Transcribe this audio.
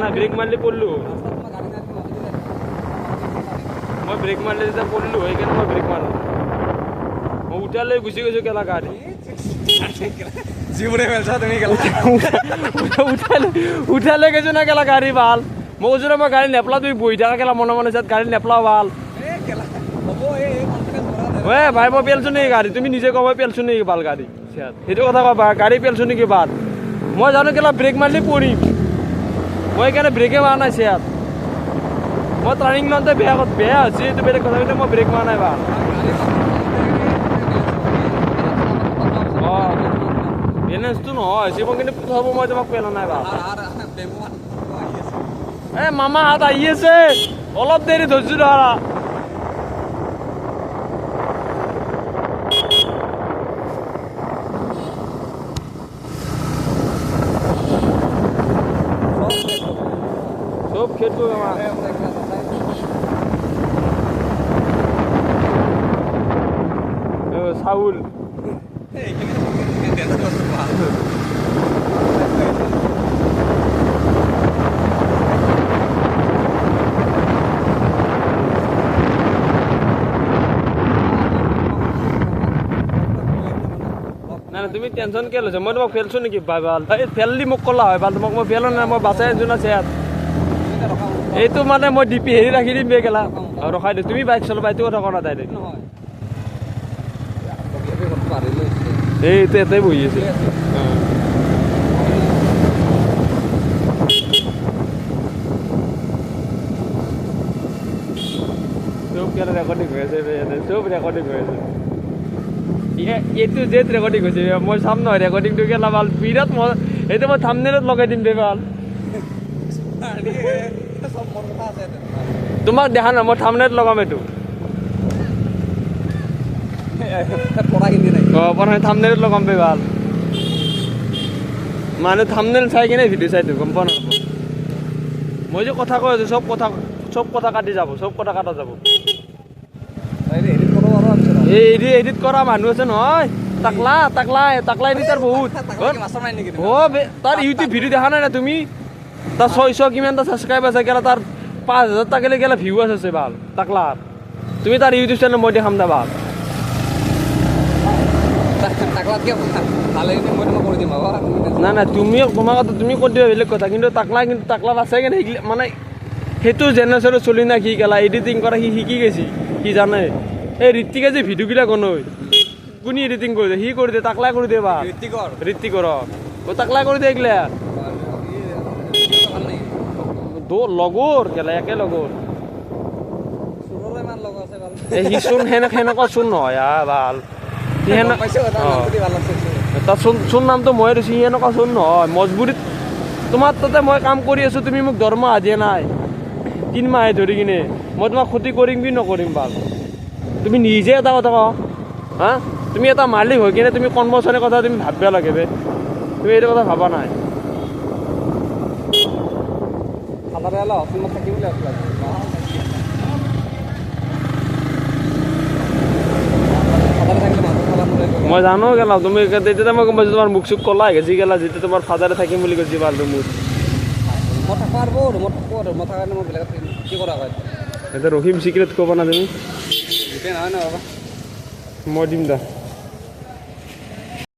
না ব্রেক মারলে পড়লো মই ব্রেক মারলে যেটা পড়লো এইখানে মই ব্রেক মারলাম মই উঠালে গুচি গৈছো কেলা গাড়ী জীবনে ফেলছা তুমি গেলা উঠালে গেছো না কেলা গাড়ী ভাল মই কৈছো মই গাড়ী নেপলা তুমি বহি থাকা কেলা মনে মনে গাড়ী নেপলাও ভাল ভাই মই পেলছো নেকি গাড়ী তুমি নিজে কবা পেলছো নেকি ভাল গাড়ী সেইটো কথা কবা গাড়ী পেলছো নেকি ভাল মই জানো কেলা ব্ৰেক মাৰিলে পৰিম মই সেইকাৰণে ব্ৰেকে মাৰা নাই চেয়াত মই টাৰ্ণিং লওঁতে বেয়া হৈছে এইটো বেলেগ কথা কিন্তু মই ব্ৰেক মাৰা নাই ভাল অঁ বেলেঞ্চটো নহয় মই কিন্তু হ'ব মই তোমাক পেলা নাই ভাল মামা হাত আহি আছে অলপ দেৰি ধৈৰ্য ধৰা সব খেলবো আমার সাউল না তুমি টেনশন কে লৈছা মই তোমাক ফেলছো নেকি ভাল ফেললি মোক ক'লা হয় ভাল তোমাক মই ফেলো নাই মই বাচাই আছো না চেয়াত এইটো মানে মই ডিপি হেৰি ৰাখি দিম বে গেলা ৰখাই দিম তুমি বাইক চলাবা এইটো কথা কৰা তাই এইটো এটাই বহি আছে চব কেলা ৰেকৰ্ডিং হৈ আছে চব ৰেকৰ্ডিং হৈ আছে এইটো জেদ ৰেকৰ্ডিং হৈছে মই চাম নহয় ৰেকৰ্ডিংটো কেলা ভাল বিৰাট মই এইটো মই থাম্বনেইলত লগাই দিম বে ভাল তোমাক দেখা নাই মই থাম্বনেইলত লগাম এইটো থাম্বনেইলত লগাম বে ভাল মানে থাম্বনেইল চাই কিনে ভিডিঅ' চাইতো গম পোৱা নাপাব মই যে কথা কৈ আছো চব কথা কাটি যাব চব কথা কাটা যাব এই এডিট কৰা মানুহ আছে নহয় টাকলা এডিটাৰ বহুত তাৰ ইউটিউব ভিডিঅ' দেখা নাই না তুমি তাৰ 600 কিমানটা ছাবস্ক্ৰাইব আছে গেলা তাৰ 5000 টাকা গেলা ভিউ আছে ভাল টাকলাৰ তুমি তাৰ ইউটিউব চেনেল মই দেখাম দা ভাল না তুমি তোমাৰ কথা তুমি কৈ দিবা বেলেগ কথা কিন্তু টাকলাত আছে কিন্তু মানে সেইটো জেনেৰেশ্যনত চলি না কি গেলা এডিটিং কৰা সি শিকি গৈছি সি জানে এই ঋত্বিকে যে ভিডিঅ'বিলাক বনাই কোনে এডিটিং কৰি দিয়ে সি কৰি দিয়ে টাকলাই কৰি দিয়ে বা ঋত্বিকৰ টাকলাই কৰি দিয়ে এইগিলা লগৰ গেলা একে লগৰ সি চোন সেনেকুৱা চোন নহয় ভাল তাৰ চোন নামটো মই দিছোঁ সি এনেকুৱা চোন নহয় মজবুৰিত তোমাৰ তাতে মই কাম কৰি আছোঁ তুমি মোক দৰমহা দিয়া নাই 3 মাহে ধৰি কিনে মই তোমাক ক্ষতি কৰিম কি নকৰিম ভাল তুমি নিজে এটা কথা কওঁ হা তুমি এটা মালিক হৈ কিনে তুমি কৰ্মচাৰীৰ কথা তুমি ভাবিব লাগে বে তুমি এইটো কথা ভাবা নাই মই জানো গেলা তুমি তেতিয়া মই গম পাইছোঁ তোমাৰ মুখ চুখ কলা গেছি গেলা যেতিয়া তোমাৰ ফাদাৰে থাকিম বুলি কৈছি ভালটো মোৰ এতিয়া ৰহিম চিক্ৰেট ক'ব না তুমি মই দিম দা